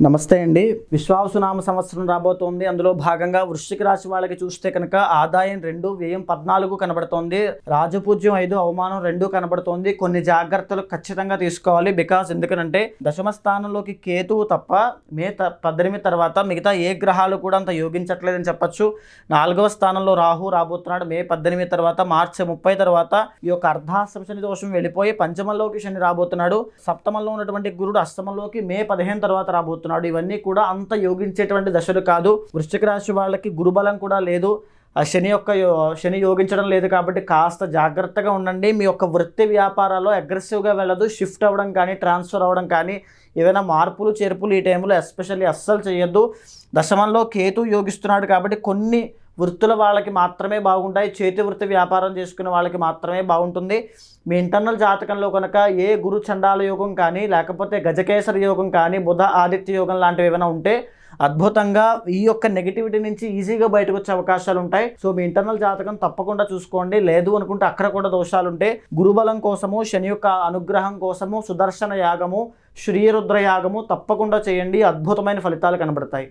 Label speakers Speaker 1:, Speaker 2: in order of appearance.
Speaker 1: నమస్తే అండి. విశ్వావసునామ సంవత్సరం రాబోతోంది. అందులో భాగంగా వృశ్చిక రాశి వాళ్ళకి చూస్తే కనుక ఆదాయం 2, వ్యయం 14 కనబడుతోంది. రాజపూజ్యం 5, అవమానం 2 కనబడుతోంది. కొన్ని జాగ్రత్తలు ఖచ్చితంగా తీసుకోవాలి. ఎందుకనంటే దశమ స్థానంలోకి కేతువు తప్ప మే 18 తర్వాత మిగతా ఏ గ్రహాలు కూడా అంత యోగించట్లేదని చెప్పచ్చు. 4వ స్థానంలో రాహు రాబోతున్నాడు. మే 18 తర్వాత, మార్చి 30 తర్వాత ఈ యొక్క అర్ధాష్టమ శని దోషం వెళ్ళిపోయి పంచమంలోకి శని రాబోతున్నాడు. సప్తమంలో ఉన్నటువంటి గురుడు అష్టమంలోకి మే 15 తర్వాత రాబోతున్నాడు. ఇవన్నీ కూడా అంత యోగించేటువంటి దశలు కాదు. వృశ్చిక రాశి వాళ్ళకి గురుబలం కూడా లేదు. శని యోగించడం లేదు కాబట్టి కాస్త జాగ్రత్తగా ఉండండి. మీ యొక్క వృత్తి వ్యాపారాల్లో అగ్రెసివ్గా వెళ్ళదు. షిఫ్ట్ అవ్వడం కానీ, ట్రాన్స్ఫర్ అవ్వడం కానీ, ఏదైనా మార్పులు చేర్పులు ఈ టైంలో ఎస్పెషల్లీ అస్సలు చేయొద్దు. దశమంలో కేతు యోగిస్తున్నాడు కాబట్టి కొన్ని వృత్తుల వాళ్ళకి మాత్రమే బాగుంటాయి. చేతి వృత్తి వ్యాపారం చేసుకునే వాళ్ళకి మాత్రమే బాగుంటుంది. మీ ఇంటర్నల్ జాతకంలో కనుక ఏ గురు చండాల యోగం కానీ, లేకపోతే గజకేసరి యోగం కానీ, బుధ ఆదిత్య యోగం లాంటివి ఏమైనా ఉంటే అద్భుతంగా ఈ యొక్క నెగిటివిటీ నుంచి ఈజీగా బయటకు వచ్చే అవకాశాలు ఉంటాయి. సో మీ ఇంటర్నల్ జాతకం తప్పకుండా చూసుకోండి. లేదు అనుకుంటే అక్కడ కూడా దోషాలు ఉంటే గురుబలం కోసము, శని యొక్క అనుగ్రహం కోసము సుదర్శన యాగము, శ్రీరుద్ర యాగము తప్పకుండా చేయండి. అద్భుతమైన ఫలితాలు కనబడతాయి.